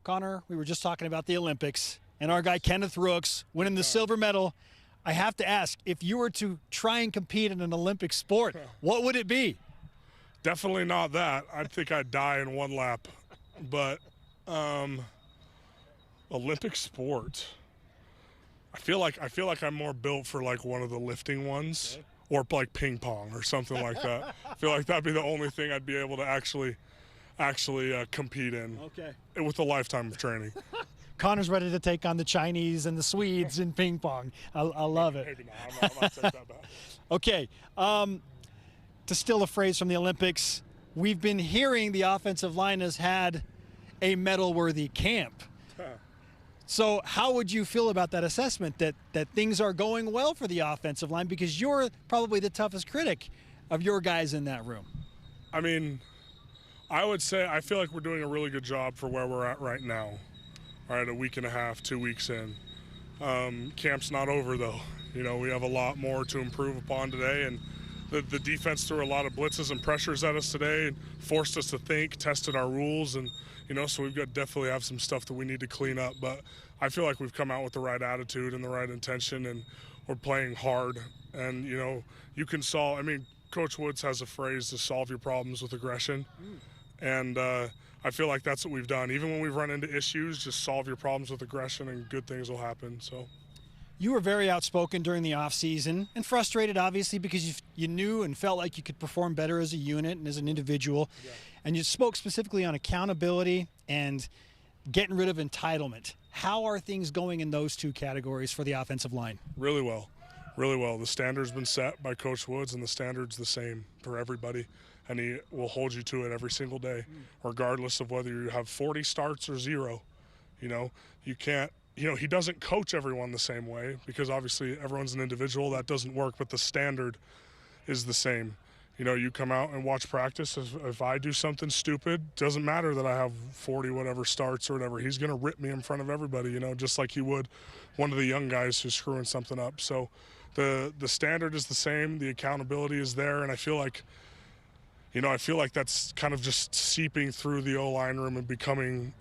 Connor, we were just talking about the Olympics and our guy Kenneth Rooks winning the silver medal. I have to ask, if you were to try and compete in an Olympic sport, what would it be? Definitely not that. I think I'd die in one lap. But Olympic sport, I feel like I'm more built for like one of the lifting ones, or like ping pong or something like that. I feel like that'd be the only thing I'd be able to actually compete in. Okay. With a lifetime of training. Connor's ready to take on the Chinese and the Swedes in ping pong. I love it. Maybe not. I'm not taking that back. Okay. To steal a phrase from the Olympics, we've been hearing the offensive line has had a medal-worthy camp. So how would you feel about that assessment, that things are going well for the offensive line, because you're probably the toughest critic of your guys in that room? I mean, I would say I feel like we're doing a really good job for where we're at right now. All right, a week and a half, 2 weeks in. Camp's not over, though. You know, we have a lot more to improve upon today, and the defense threw a lot of blitzes and pressures at us today and forced us to think, tested our rules, and, you know, so we've got definitely have some stuff that we need to clean up. But I feel like we've come out with the right attitude and the right intention, and we're playing hard. And, you know, you can solve – I mean, Coach Woods has a phrase, to solve your problems with aggression. And I feel like that's what we've done. Even when we've run into issues, just solve your problems with aggression and good things will happen. So. You were very outspoken during the offseason and frustrated, obviously, because you knew and felt like you could perform better as a unit and as an individual. Yeah. And you spoke specifically on accountability and getting rid of entitlement. How are things going in those two categories for the offensive line? Really well. Really well. The standard's been set by Coach Woods, and the standard's the same for everybody. And he will hold you to it every single day, regardless of whether you have 40 starts or 0. You know, you can't. You know, he doesn't coach everyone the same way, because obviously everyone's an individual. That doesn't work, but the standard is the same. You know, you come out and watch practice. If I do something stupid, doesn't matter that I have 40 whatever starts or whatever. He's going to rip me in front of everybody, you know, just like he would one of the young guys who's screwing something up. So the standard is the same. The accountability is there, and I feel like that's kind of just seeping through the O-line room and becoming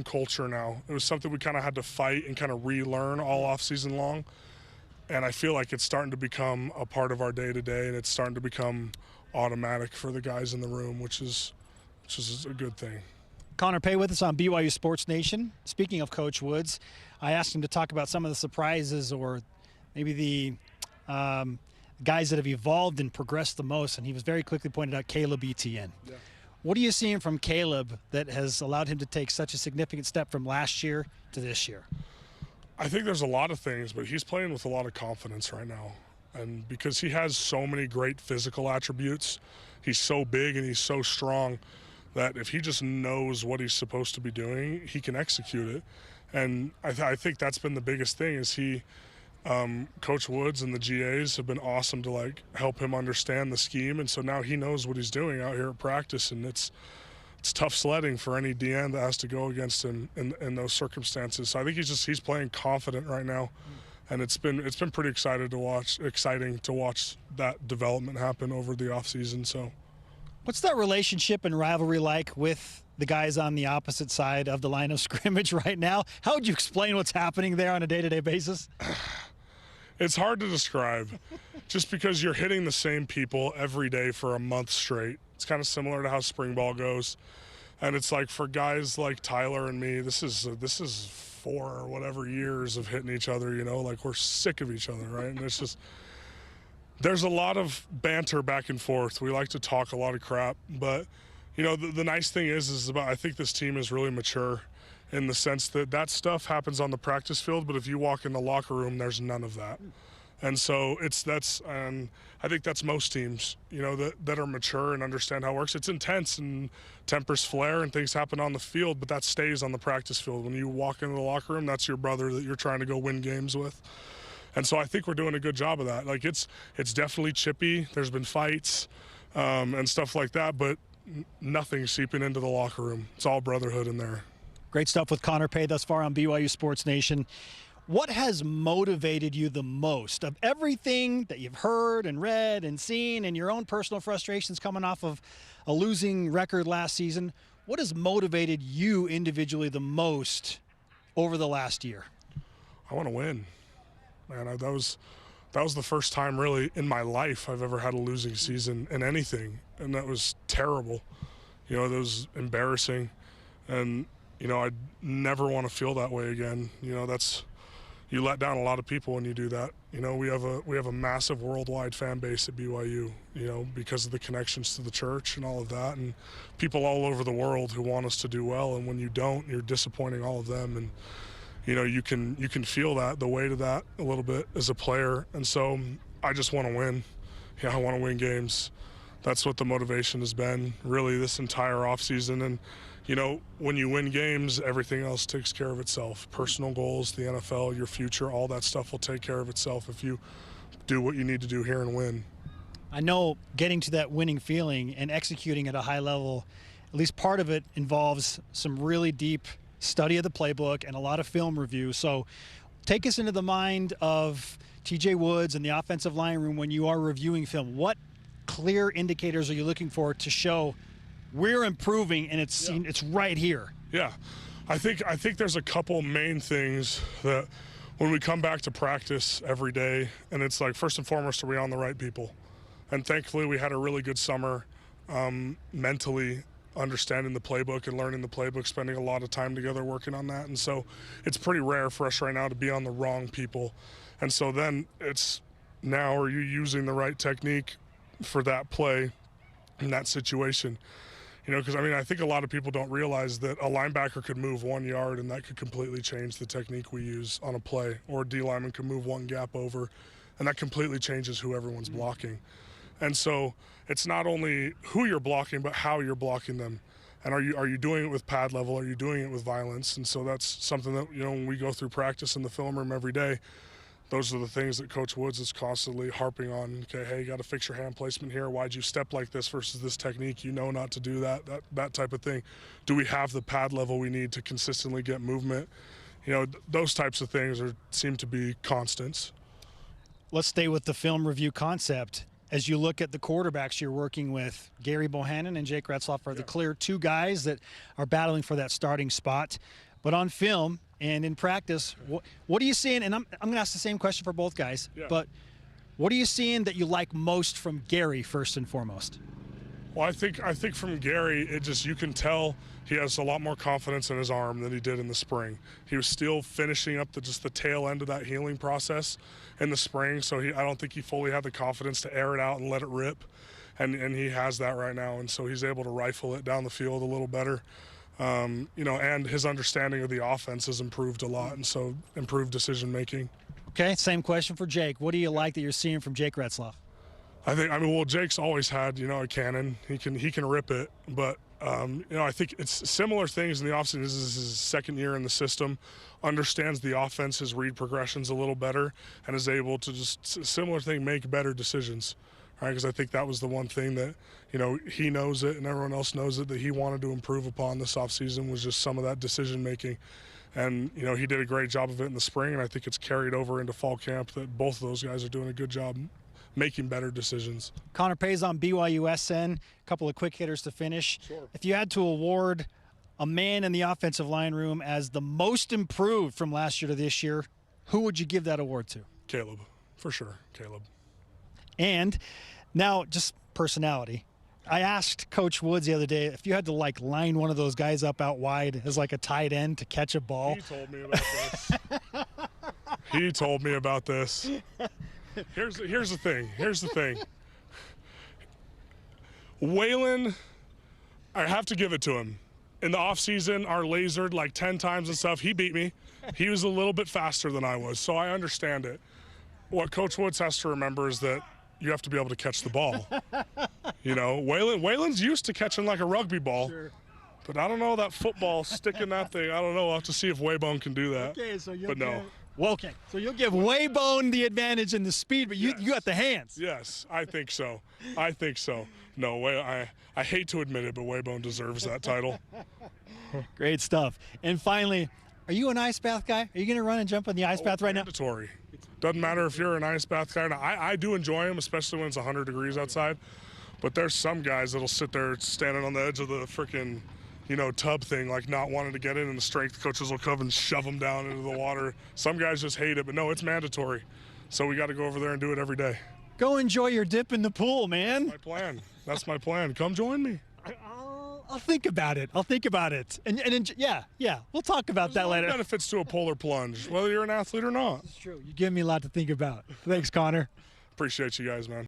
culture now. It was something we kind of had to fight and kind of relearn all off-season long. And I feel like it's starting to become a part of our day-to-day, and it's starting to become automatic for the guys in the room, which is a good thing. Connor Pay with us on BYU Sports Nation. Speaking of Coach Woods, I asked him to talk about some of the surprises, or maybe the guys that have evolved and progressed the most, and he was very quickly pointed out Caleb Etienne. Yeah. What are you seeing from Caleb that has allowed him to take such a significant step from last year to this year? I think there's a lot of things, but he's playing with a lot of confidence right now. And because he has so many great physical attributes, he's so big and he's so strong that if he just knows what he's supposed to be doing, he can execute it. And I think that's been the biggest thing, is Coach Woods and the GAs have been awesome to like help him understand the scheme, and so now he knows what he's doing out here at practice, and it's tough sledding for any DN that has to go against him in those circumstances. So I think he's playing confident right now, and it's been pretty exciting to watch that development happen over the offseason. So, what's that relationship and rivalry like with the guys on the opposite side of the line of scrimmage right now? How would you explain what's happening there on a day-to-day basis? It's hard to describe, just because you're hitting the same people every day for a month straight. It's kind of similar to how spring ball goes, and it's like for guys like Tyler and me, this is 4 or whatever years of hitting each other. You know, like we're sick of each other, right? And it's just, there's a lot of banter back and forth. We like to talk a lot of crap, but you know, the nice thing is I think this team is really mature, in the sense that stuff happens on the practice field, but if you walk in the locker room, there's none of that. And so I think that's most teams, you know, that are mature and understand how it works. It's intense and tempers flare and things happen on the field, but that stays on the practice field. When you walk into the locker room, that's your brother that you're trying to go win games with. And so I think we're doing a good job of that. Like it's definitely chippy. There's been fights and stuff like that, but nothing seeping into the locker room. It's all brotherhood in there. Great stuff with Connor Pay thus far on BYU Sports Nation. What has motivated you the most of everything that you've heard and read and seen, and your own personal frustrations coming off of a losing record last season? what has motivated you individually the most over the last year? I want to win. Man, that was the first time really in my life I've ever had a losing season in anything, and that was terrible. You know, that was embarrassing, and you know, I'd never want to feel that way again. You know, you let down a lot of people when you do that. You know, we have a massive worldwide fan base at BYU, you know, because of the connections to the church and all of that, and people all over the world who want us to do well, and when you don't, you're disappointing all of them. And you know, you can feel that, the weight of that a little bit as a player. And so I just want to win. Yeah, I want to win games. That's what the motivation has been really this entire offseason. And, you know, when you win games, everything else takes care of itself. Personal goals, the NFL, your future, all that stuff will take care of itself if you do what you need to do here and win. I know getting to that winning feeling and executing at a high level, at least part of it involves some really deep study of the playbook and a lot of film review. So take us into the mind of TJ Woods and the offensive line room when you are reviewing film. What clear indicators are you looking for to show we're improving and it's right here? Yeah, I think there's a couple main things that when we come back to practice every day, and it's like, first and foremost, are we on the right people? And thankfully we had a really good summer mentally, understanding the playbook and learning the playbook, spending a lot of time together working on that. And so it's pretty rare for us right now to be on the wrong people. And so then it's now, are you using the right technique for that play in that situation? You know, because I mean, I think a lot of people don't realize that a linebacker could move 1 yard and that could completely change the technique we use on a play, or a D lineman could move one gap over and that completely changes who everyone's blocking. And so it's not only who you're blocking, but how you're blocking them. And are you doing it with pad level? Are you doing it with violence? And so that's something that, you know, when we go through practice in the film room every day, those are the things that Coach Woods is constantly harping on. Okay, hey, you got to fix your hand placement here. Why'd you step like this versus this technique? You know not to do that type of thing. Do we have the pad level we need to consistently get movement? You know, those types of things seem to be constants. Let's stay with the film review concept. As you look at the quarterbacks you're working with, Gary Bohannon and Jake Retzloff are the clear two guys that are battling for that starting spot. But on film and in practice, what are you seeing? And I'm going to ask the same question for both guys. Yeah. But what are you seeing that you like most from Gary first and foremost? Well, I think from Gary, you can tell he has a lot more confidence in his arm than he did in the spring. He was still finishing up the tail end of that healing process in the spring, so I don't think he fully had the confidence to air it out and let it rip, and he has that right now, and so he's able to rifle it down the field a little better. You know, and his understanding of the offense has improved a lot, and so improved decision making. Okay, same question for Jake. What do you like that you're seeing from Jake Retzloff? Well, Jake's always had, you know, a cannon. He can rip it, but you know, I think it's similar things in the offseason. This is his second year in the system, understands the offense, his read progressions a little better, and is able to just similar thing, make better decisions. Right? Because I think that was the one thing that, you know, he knows it and everyone else knows it, that he wanted to improve upon this offseason was just some of that decision making. And, you know, he did a great job of it in the spring, and I think it's carried over into fall camp that both of those guys are doing a good job making better decisions. Connor Payson, BYUSN, a couple of quick hitters to finish. Sure. If you had to award a man in the offensive line room as the most improved from last year to this year, who would you give that award to? Caleb, for sure, Caleb. And now just personality. I asked Coach Woods the other day if you had to line one of those guys up out wide as like a tight end to catch a ball. He told me about this. He told me about this. Here's the thing. Waylon, I have to give it to him. In the offseason, our lasered like 10 times and stuff. He beat me. He was a little bit faster than I was, so I understand it. What Coach Woods has to remember is that you have to be able to catch the ball. You know, Waylon's used to catching like a rugby ball. Sure. But I don't know, that football sticking that thing. I don't know. I'll have to see if Waybone can do that. Okay, so so you'll give Waybone the advantage in the speed, but you got the hands. Yes, I think so. No, I hate to admit it, but Waybone deserves that title. Great stuff. And finally, are you an ice bath guy? Are you going to run and jump in the ice bath right mandatory. Doesn't matter if you're an ice bath guy or not. I do enjoy them, especially when it's 100 degrees outside. But there's some guys that'll sit there standing on the edge of the freaking tub thing, like not wanting to get in, and the strength coaches will come and shove them down into the water. Some guys just hate it, but no, it's mandatory. So we got to go over there and do it every day. Go enjoy your dip in the pool, man. That's my plan. That's my plan. Come join me. I'll think about it. Yeah. We'll talk about that later. There's benefits to a polar plunge, whether you're an athlete or not. It's true. You give me a lot to think about. Thanks, Connor. Appreciate you guys, man.